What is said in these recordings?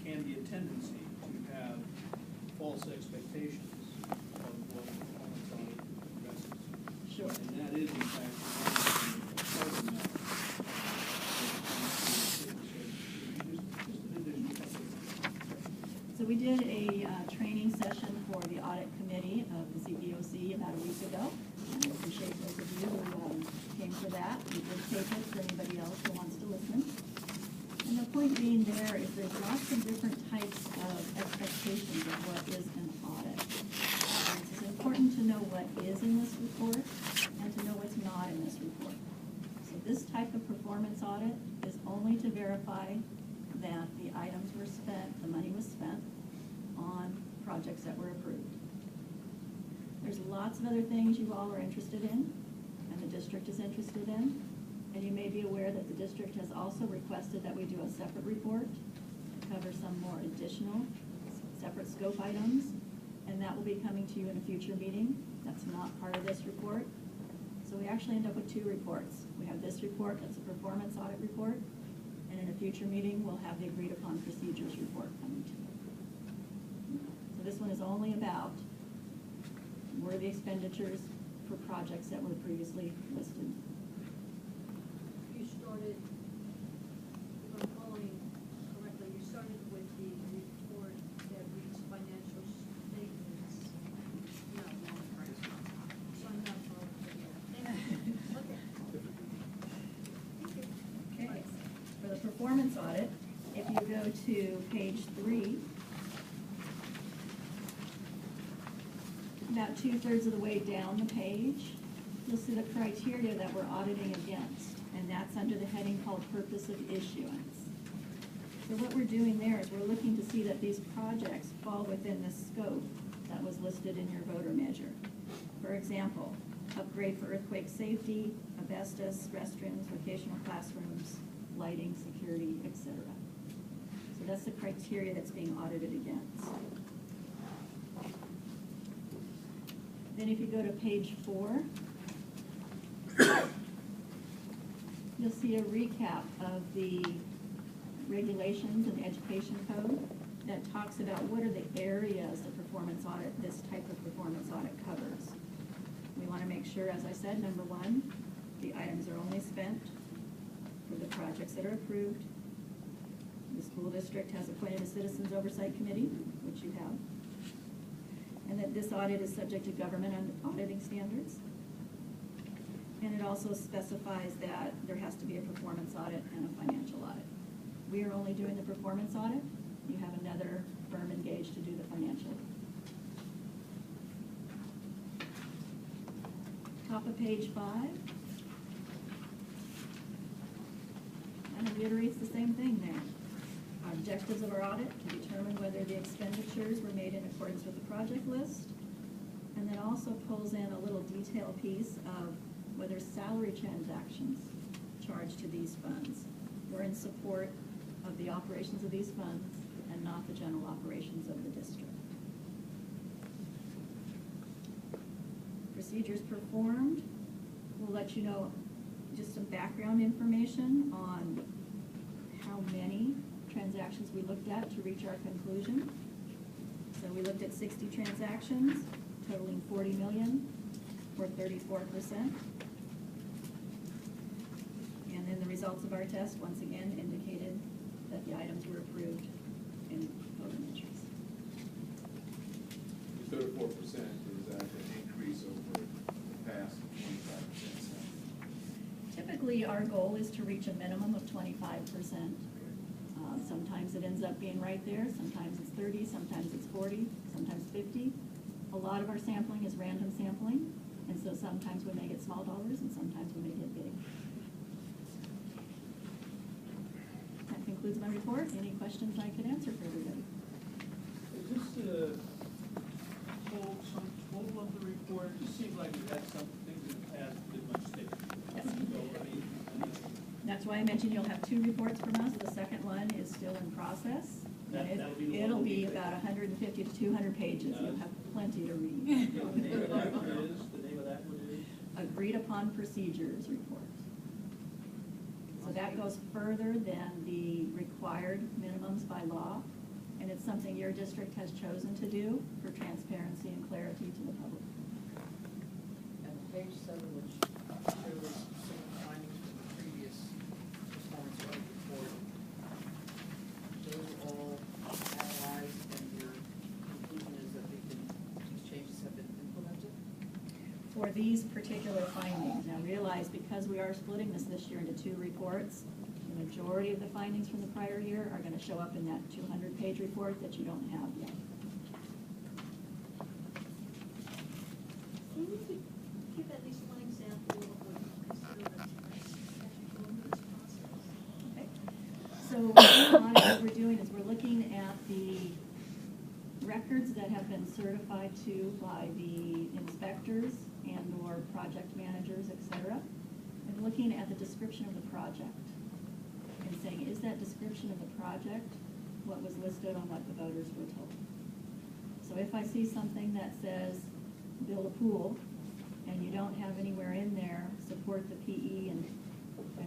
can be a tendency to have false expectations of what performance audit addresses. Sure. And that is, in fact, part of the matter. So we did a training session for the audit committee of the CBOC about a week ago. And I appreciate those of you who came for that. We did tape it for anybody else who wants to listen. And the point being there is there's lots of different types of expectations of what is an audit. And it's important to know what is in this report and to know what's not in this report. So this type of performance audit is only to verify that the items were spent, the money was spent on projects that were approved. There's lots of other things you all are interested in and the district is interested in. And you may be aware that the district has also requested that we do a separate report to cover some more additional separate scope items. And that will be coming to you in a future meeting. That's not part of this report. So we actually end up with two reports. We have this report, that's a performance audit report. And in a future meeting, we'll have the agreed upon procedures report coming to you. So this one is only about were the expenditures for projects that were previously listed. You started, if I'm following correctly, you started with the report that reads financial statements. No, right. So I'm not following. Okay. Okay. For the performance audit, if you go to page 3, about 2/3 of the way down the page, you'll see the criteria that we're auditing against, and that's under the heading called purpose of issuance. So what we're doing there is we're looking to see that these projects fall within the scope that was listed in your voter measure. For example, upgrade for earthquake safety, asbestos, restrooms, vocational classrooms, lighting, security, etc. So that's the criteria that's being audited against. Then if you go to page 4, you'll see a recap of the regulations in the education code that talks about what are the areas the performance audit, this type of performance audit covers. We want to make sure, as I said, number 1, the items are only spent for the projects that are approved. The school district has appointed a citizens oversight committee, which you have. And that this audit is subject to government auditing standards. And it also specifies that there has to be a performance audit and a financial audit. We are only doing the performance audit. You have another firm engaged to do the financial. Top of page 5. And it reiterates the same thing there. Our objectives of our audit to determine whether the expenditures were made in accordance with the project list, and then also pulls in a little detail piece of whether salary transactions charged to these funds were in support of the operations of these funds and not the general operations of the district. Procedures performed will let you know just some background information on how many transactions we looked at to reach our conclusion. So we looked at 60 transactions, totaling $40 million, or 34%. And then the results of our test, once again, indicated that the items were approved in voter measures. The 34% is that an increase over the past 25%? Typically, our goal is to reach a minimum of 25%. Sometimes it ends up being right there, sometimes it's 30, sometimes it's 40, sometimes 50. A lot of our sampling is random sampling, and so sometimes we may get small dollars and sometimes we may get big. That concludes my report. Any questions I could answer for everybody? Is this the some total of the report? It seems like we've had some things in the past that didn't much stick. Yes. So, That's why I mentioned you'll have 2 reports from us. The second one is still in process. It'll be about 150 to 200 pages. You'll have plenty to read. the name of that one is? Agreed upon procedures report. So that goes further than the required minimums by law. And it's something your district has chosen to do for transparency and clarity to the public. And page 7, which shows some findings from the previous performance audit report, those all analyzed, and your conclusion is that these changes have been implemented? For these particular findings, now realize because we are splitting this year into 2 reports, the majority of the findings from the prior year are going to show up in that 200-page report that you don't have yet. Can you give at least one example of what you consider the actually going through this process? Okay. So what we're doing is we're looking at the records that have been certified to by the inspectors and/or project managers, et cetera, and looking at the description of the project and saying, is that description of the project what was listed on what the voters were told? So if I see something that says build a pool, and you don't have anywhere in there support the PE and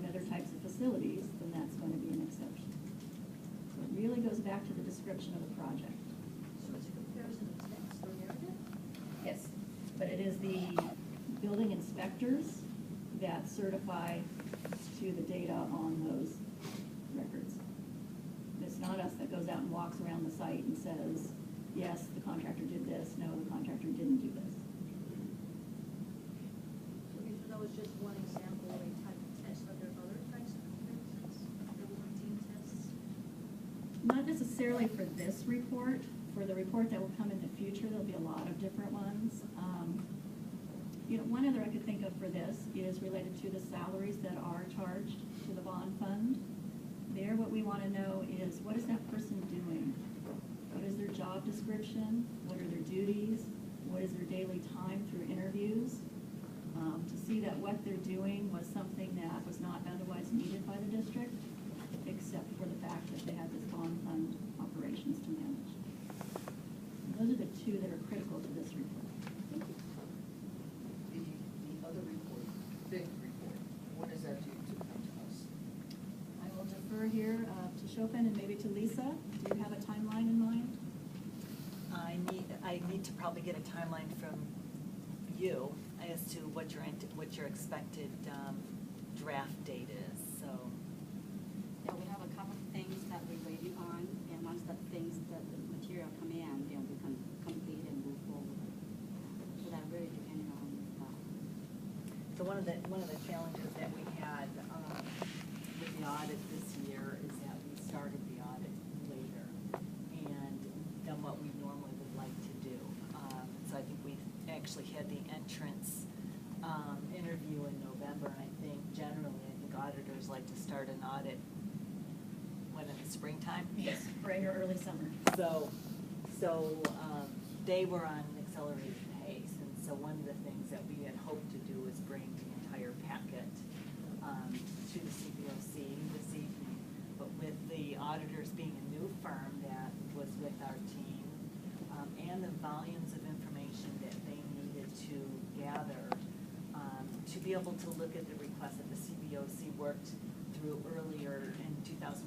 other types of facilities, then that's going to be an exception. So it really goes back to the description of the project. So it's a comparison of text or narrative? Yes. But it is the building inspectors that certify to the data on those records. It's not us that goes out and walks around the site and says, yes, the contractor did this, no, the contractor didn't do this. Okay, so that was just one example of a type of test. Are there other types of comparisons that will contain tests? Not necessarily for this report. For the report that will come in the future, there'll be a lot of different ones. One other I could think of for this is related to the salaries that are charged to the bond fund. There, what we want to know is, what is that person doing? What is their job description? What are their duties? What is their daily time through interviews? To see that what they're doing was something that was not otherwise needed by the district, except for the fact that they had this bond fund operations to manage. And those are the 2 that are critical to this report. The other report, big report, when is that due to come to us? I will defer here to Chopin and maybe to Lisa. Do you have a timeline in mind? I need to probably get a timeline from you as to what your expected draft date is, so. Yeah, we have a couple of things that we're waiting on, and once the material come in, then we can complete and move forward. So that really depends on, So one of the challenges that we had with the audit this year is that we started the audit later and than what we normally would like to do. So I think we actually had the entrance interview in November, and I think auditors like to start an audit, in the springtime? Yes, spring or early summer. So they were on an accelerated pace, and so one of the things that we had hoped to do was bring the entire packet to the CBOC this evening. But with the auditors being a new firm that was with our team, and the volumes of information that they needed to gather, to be able to look at the request that the CBOC worked through earlier in 2014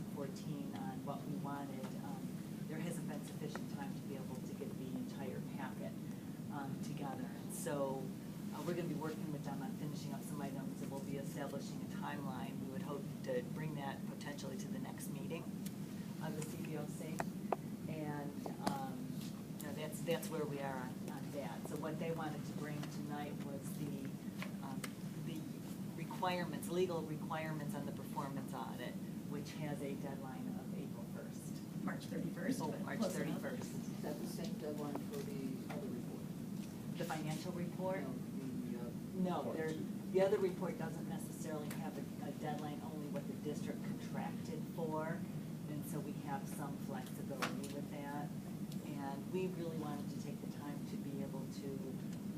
on what we wanted, there hasn't been sufficient time to be able to get the entire packet together. And so we're going to be working with them on finishing up some items, and we'll be establishing a timeline. We would hope to bring that potentially to the next meeting of the CBOC. And that's where we are on that. So what they wanted to bring tonight was the requirements, legal requirements on the performance audit, which has a deadline of April 1st. March 31st. Oh, but March close enough. 31st. Is that the same deadline for the other report? The financial report? No, No, the other report doesn't necessarily have a deadline, only what the district contracted for, and so we have some flexibility with that. And we really wanted to take the time to be able to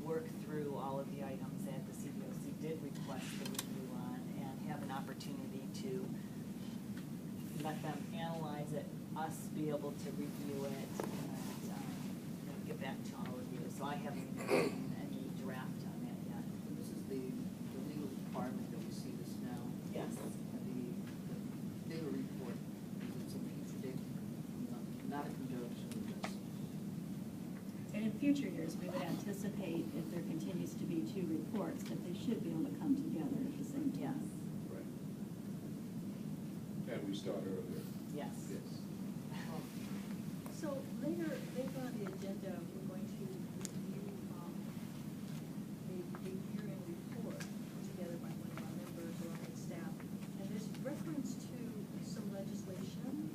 work through all of the items that the CBOC did request the review on, and have an opportunity to let them analyze it, us be able to review it, and get back to all of you. So I haven't even seen any draft on that yet. And this is the legal requirement that we see this now. Yes. And the bigger report, is it some future date, not a conjunction? future years, we would anticipate if there continues to be two reports, that they should be able to come together at the same time. Right. And we start earlier. Yes. Yes. So later on the agenda, we're going to review a hearing report put together by one of our members or on staff. And there's reference to some legislation,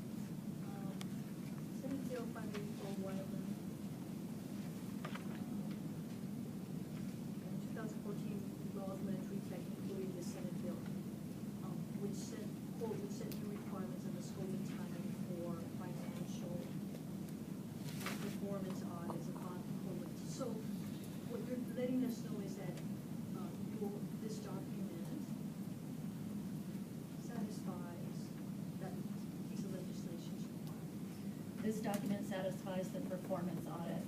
Senate Bill 584, one of them. In 2014 law of elementary tech, including the Senate bill, which set, quote, which set new requirements on the scope and timing for financial performance audits upon quote. So what you're letting us know is that this document satisfies that piece of legislation's requirement. This document satisfies the performance audit